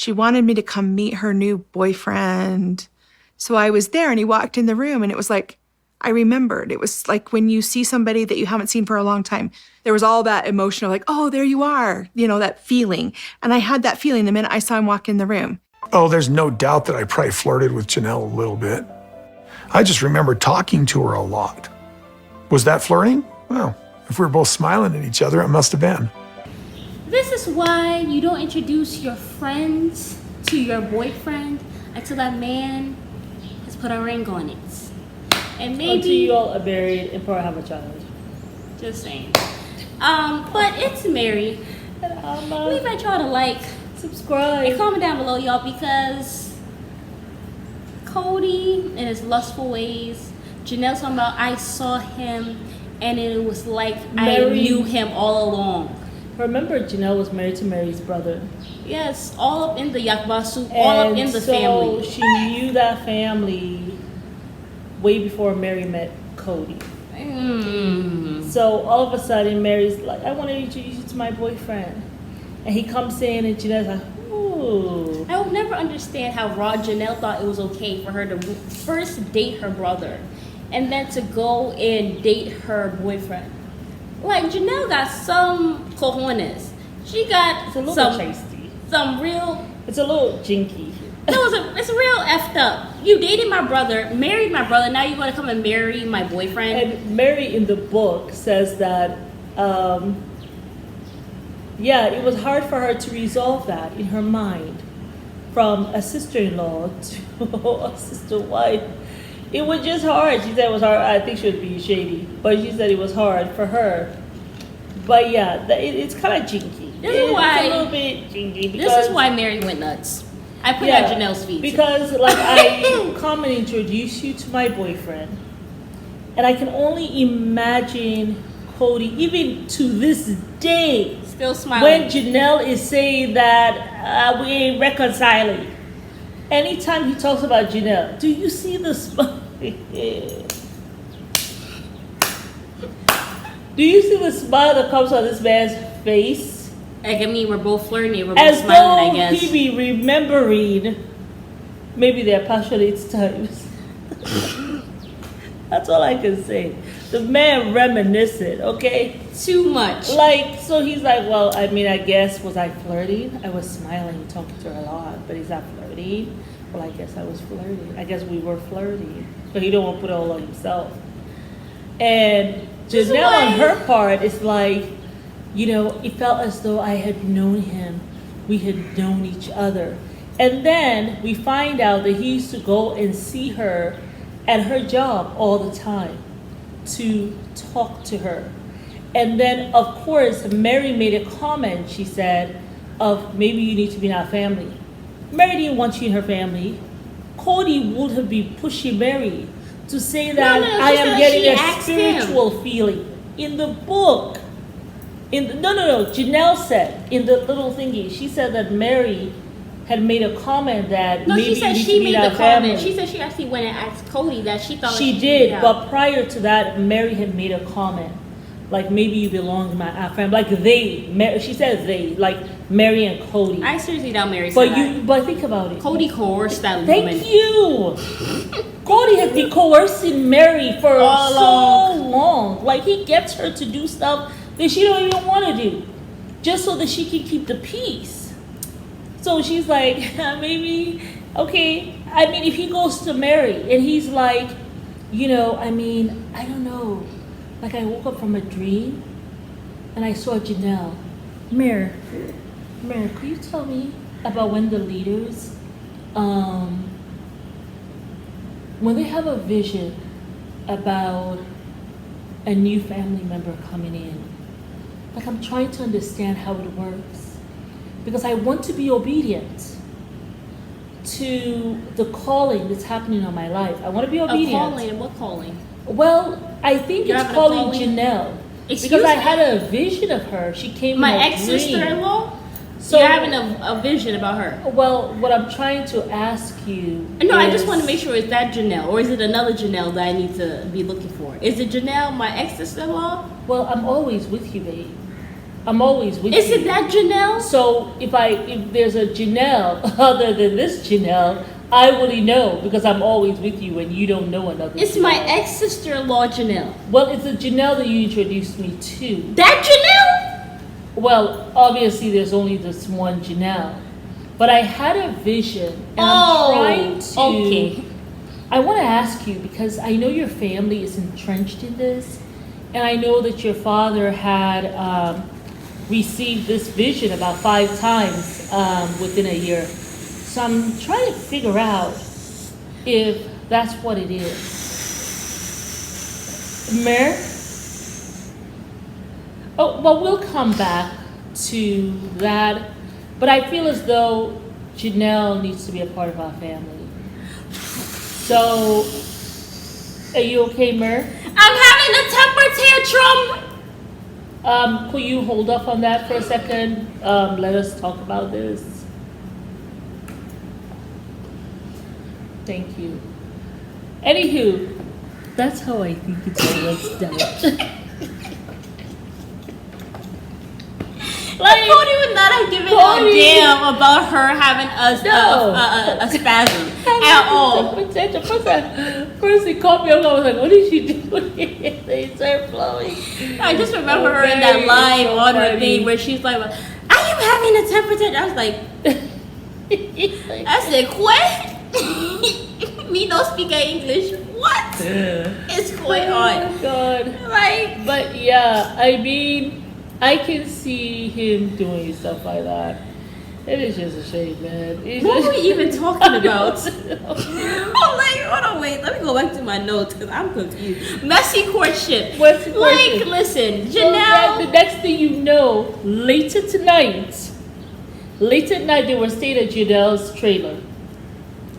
She wanted me to come meet her new boyfriend. So I was there and he walked in the room and it was like, I remembered. It was like when you see somebody that you haven't seen for a long time, there was all that emotional, like, oh, there you are, that feeling. And I had that feeling the minute I saw him walk in the room. Oh, there's no doubt that I probably flirted with Janelle a little bit. I just remember talking to her a lot. Was that flirting? Well, if we were both smiling at each other, it must have been. This is why you don't introduce your friends to your boyfriend until that man has put a ring on it. And maybe until you all are married and probably have a child. Just saying. But it's Meri. Leave at y'all to like, subscribe, and comment down below, y'all, because Cody in his lustful ways, Janelle talking about I saw him and it was like I knew him all along. Remember, Janelle was married to Meri's brother. Yes, all up in the yakbasu, all up in the family. So she knew that family way before Meri met Cody. So all of a sudden, Meri's like, I want to introduce you to my boyfriend. And he comes in and Janelle's like, ooh. I will never understand how Janelle thought it was okay for her to first date her brother and then to go and date her boyfriend. Like, Janelle got some cojones. She got it's a little some real... It's a little jinky. It's real effed up. You dated my brother, married my brother, now you're going to come and marry my boyfriend? And Meri in the book says that, it was hard for her to resolve that in her mind. From a sister-in-law to a sister-wife. It was just hard. She said it was hard. I think she was being shady, but she said it was hard for her. But yeah, it's kind of jinky. This is why, it's a little bit jinky. This is why Meri went nuts. I put at Janelle's feet. Because like I come and introduce you to my boyfriend, and I can only imagine Cody, even to this day, still smiling when Janelle is saying that we ain't reconciling. Anytime he talks about Janelle, do you see the smile? Do you see the smile that comes on this man's face? Like, I mean, we're both flirting, we're both smiling, I guess. As though he be remembering maybe their passionate times. That's all I can say. The man reminiscent, okay? Too much. Like, so he's like, well, I mean, I guess, was I flirting? I was smiling, talking to her a lot, but he's not flirting. Well, I guess I was flirting. I guess we were flirting. But he don't want to put it all on himself. And Janelle, on her part, is like, it felt as though I had known him. We had known each other. And then we find out that he used to go and see her at her job all the time to talk to her. And then, of course, Meri made a comment, she said, of maybe you need to be in our family. Meri didn't want you in her family. Cody would have been pushing Meri to say that I am getting a spiritual feeling. In the book, Janelle said in the little thingy, she said that Meri had made a comment that maybe she said you she made made the family. comment. She said she actually went and asked Cody that she thought she did, but prior to that, Meri had made a comment, like maybe you belong to our family, like she said they, like Meri and Cody. I seriously doubt Meri said that. But think about it. Cody coerced that woman. Thank you. Cody has been coercing Meri for so long. Like, he gets her to do stuff that she don't even want to do, just so that she can keep the peace. So she's like, maybe, okay. I mean, if he goes to Meri and he's like, I mean, I don't know. Like, I woke up from a dream and I saw Janelle. Meri, could you tell me about when the leaders, when they have a vision about a new family member coming in? Like, I'm trying to understand how it works. Because I want to be obedient to the calling that's happening on my life. I want to be obedient. A calling? What calling? Well, I think it's calling Janelle. Because I had a vision of her. She came my in a ex-sister-in-law? So you're having a vision about her? Well, what I'm trying to ask you No, I just want to make sure, is that Janelle? Or is it another Janelle that I need to be looking for? Is it Janelle, my ex-sister-in-law? Well, I'm always with you, babe. I'm always with you. Is it that Janelle? So if there's a Janelle other than this Janelle, I wouldn't know because I'm always with you and you don't know another. It's Janelle. my ex-sister-in-law Janelle. Well, it's a Janelle that you introduced me to. That Janelle? Well, obviously there's only this one Janelle, but I had a vision and I'm trying to. Okay. I want to ask you because I know your family is entrenched in this, and I know that your father had received this vision about 5 times within a year. So I'm trying to figure out if that's what it is. Meri? Oh, well, we'll come back to that, but I feel as though Janelle needs to be a part of our family. So, are you okay, Meri? I'm having a temper tantrum. Could you hold off on that for a second? Let us talk about this. Thank you. Anywho, that's how I think it's always done. Like Cody would not have given a damn about her having a spasm at all. First he called me up, I was like, what is she doing? They start flowing. I just remember her in that live on her thing where she's like, I am having a temper tantrum. I was like, I said, what? Me don't speak English. What is going on? Oh my God. Like, but yeah, I mean, I can see him doing stuff like that. It is just a shame, man. What were we even talking about? I'm like, hold on, wait. Let me go back to my notes because I'm confused. Messy courtship. What's like, listen, Janelle. So the next thing you know, late at night, they were staying at Janelle's trailer.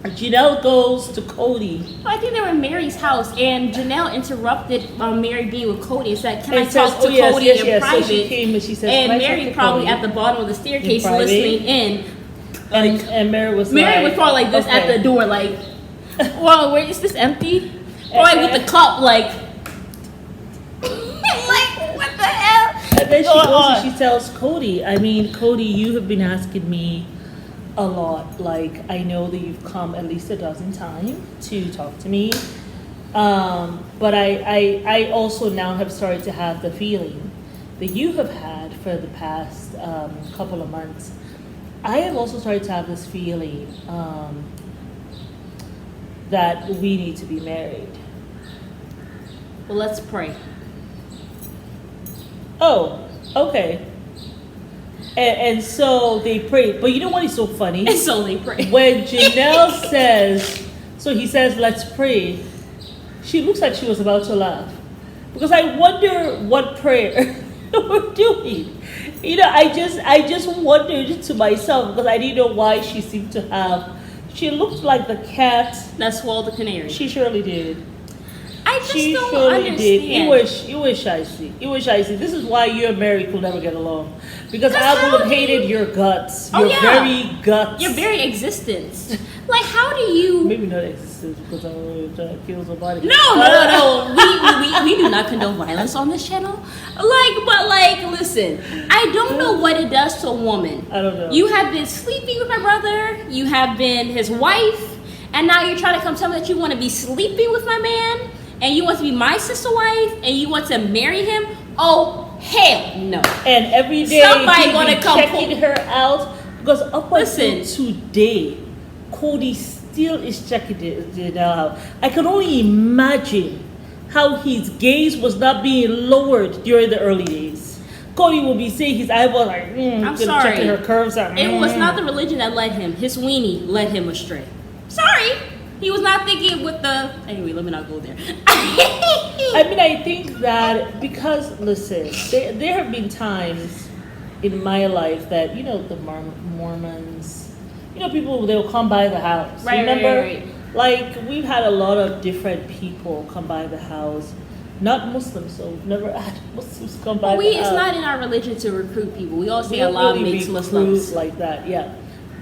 Janelle goes to Cody. I think they were in Mary's house, and Janelle interrupted Meri being with Cody and said, "Can I talk to Cody in private?" So she came and she said, and Meri probably at the bottom of the staircase listening in. And Meri was probably like this at the door, like, "Well, wait, is this empty?" Probably with the cup, like, like what the hell? And then she goes and she tells Cody, I mean, Cody, you have been asking me a lot. Like, I know that you've come at least 12 times to talk to me. But I also now have started to have the feeling that you have had for the past couple of months. I have also started to have this feeling that we need to be married. Well, let's pray. Oh, okay. And so they prayed. But you know what is so funny? And so they prayed. When Janelle says, so he says, let's pray, she looks like she was about to laugh. Because I wonder what prayer we're doing. You know, I just wondered to myself because I didn't know why she seemed to have, she looked like the cat that swallowed the canary. She surely did. I just she don't surely understand. Did. You wish I see. You wish I see. This is why you and Meri could never get along. Because I would have hated your guts. Your very guts. Your very existence. Like, how do you... Maybe not existence because I'm trying to kill somebody. No. We do not condone violence on this channel. Like, listen. I don't know what it does to a woman. I don't know. You have been sleeping with my brother. You have been his wife. And now you're trying to come tell me that you want to be sleeping with my man. And you want to be my sister wife. And you want to marry him. Oh, hell no. And every day somebody gonna come checking her out. Because up until today, Cody still is checking Janelle out. I can only imagine how his gaze was not being lowered during the early days. Cody will be saying his eyeball like, I'm sorry. checking her curves out. It was not the religion that led him. His weenie led him astray. Sorry. He was not thinking with the... Anyway, let me not go there. I mean, I think that because, listen, there have been times in my life that, you know, the Mormons, you know, people, they'll come by the house. Right, remember? right. Like, we've had a lot of different people come by the house. Not Muslims, so we've never had Muslims come by the house. It's not in our religion to recruit people. We all say Allah really makes Muslims. like that, yeah.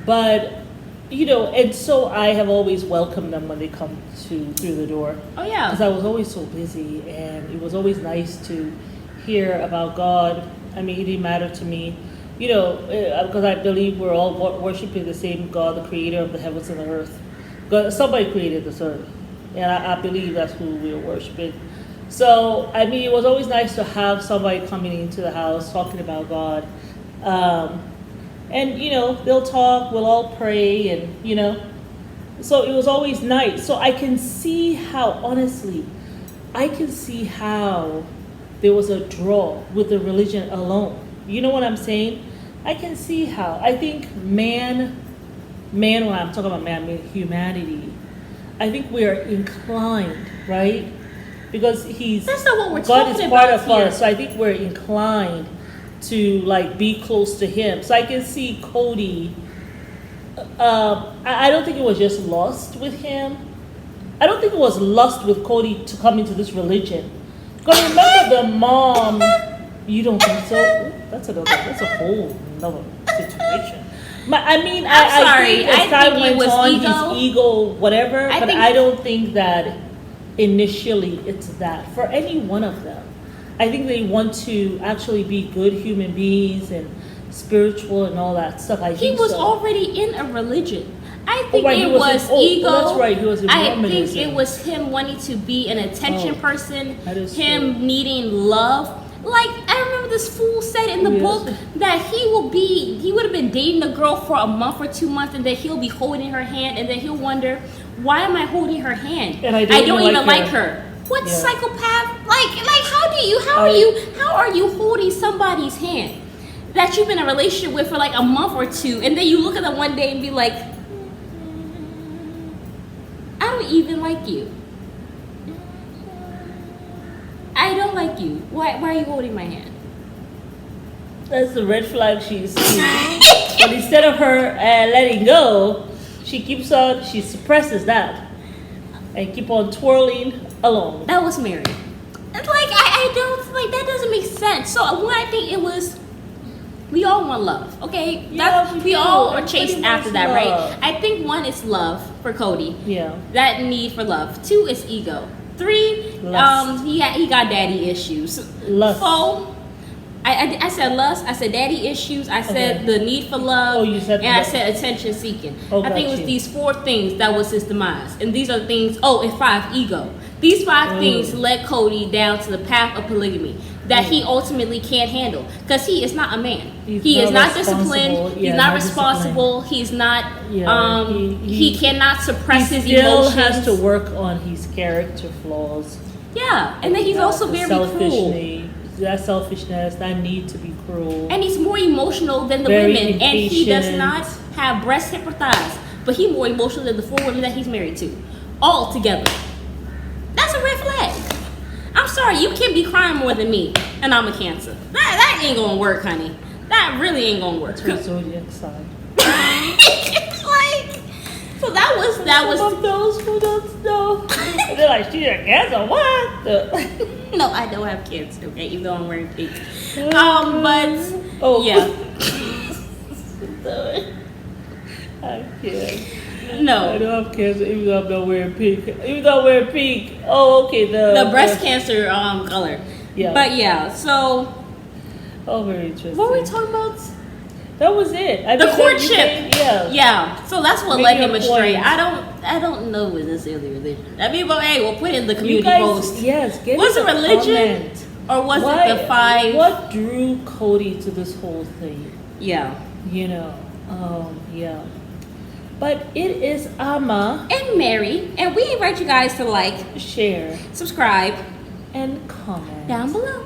But... you know, and so I have always welcomed them when they come through the door. Oh, yeah. Because I was always so busy, and it was always nice to hear about God I mean, it didn't matter to me, because I believe we're all worshiping the same God, the creator of the heavens and the earth. God, somebody created this earth, and I believe that's who we're worshiping. So, I mean, it was always nice to have somebody coming into the house talking about God. And, they'll talk, we'll all pray, and, so it was always nice. So I can see how, honestly, there was a draw with the religion alone. You know what I'm saying? I can see how. I think man, when I'm talking about man, I mean humanity, I think we are inclined, right? Because That's not what we're God talking is part about of here. us, so I think we're inclined to like be close to him. So I can see Cody. I don't think it was just lust with him. I don't think it was lust with Cody to come into this religion. Because remember the mom. You don't think so? That's a whole another situation. I mean, I'm sorry. I think as I time think it went was on, ego. his ego, whatever. But think- I don't think that initially it's that for any one of them. I think they want to actually be good human beings and spiritual and all that stuff. He was already in a religion. I think right, it was ego. That's right, he was in I think Mormonism. it was him wanting to be an attention person, that is him true. needing love. Like, I remember this fool said in the Yes. book that he would have been dating a girl for a month or 2 months, and then he'll be holding her hand, and then he'll wonder, why am I holding her hand? And I don't even like her. her. What Yeah. psychopath? How are you holding somebody's hand that you've been in a relationship with for like a month or two, and then you look at them one day and be like, I don't even like you. I don't like you. Why are you holding my hand? That's the red flag she sees. But instead of her letting go, she suppresses that and keep on twirling along. That was Meri. It's like, I don't, like, that doesn't make sense. So what I think it was, we all want love, okay? Yeah, we all are Everybody chasing after wants that, love. right? I think 1 is love for Cody. Yeah. That need for love. 2 is ego. 3, Lust. he got daddy issues. Lust. 4, I said lust. I said daddy issues. I said Okay. the need for love. Oh, you said and I lust. said attention seeking. Oh, I think it got was you. these 4 things that was his demise. And these are the things. Oh, and 5, ego. These 5 things led Cody down to the path of polygamy that he ultimately can't handle because he is not a man. He is not disciplined. He's not responsible. He's not. Yeah, he cannot suppress his still emotions. has to work on his character flaws. Yeah, and then he's also The very cruel. That selfishness, that need to be cruel. And he's more emotional than the Very women. And he does impatient. not have breast, hip, or thighs. But he's more emotional than the 4 women that he's married to. All together. That's a red flag. I'm sorry, you can't be crying more than me. And I'm a Cancer. That ain't gonna work, honey. That really ain't gonna work. Her zodiac sign. Like, so that was Some of those who don't know. They're like, she's a Cancer, what? no, I don't have kids, okay, even though I'm wearing pink. But Oh. yeah. I can't. I No. don't have cancer even though I'm not wearing pink. Even though I'm wearing pink. Oh, okay. The breast cancer color. Yeah. But yeah, so Oh, very interesting. what were we talking about? That was it. I The think that you courtship. made- yeah. Yeah. So that's what Make led your him astray. point. I don't know if necessarily religion. I mean, but hey, we'll put it in the You community guys, post. yes. Get Was in it the religion? comment. Or was Why- it the 5? What drew Cody to this whole thing? Yeah. Yeah. But it is Ama. And Meri. And we invite you guys to like, Share subscribe and comment. down below.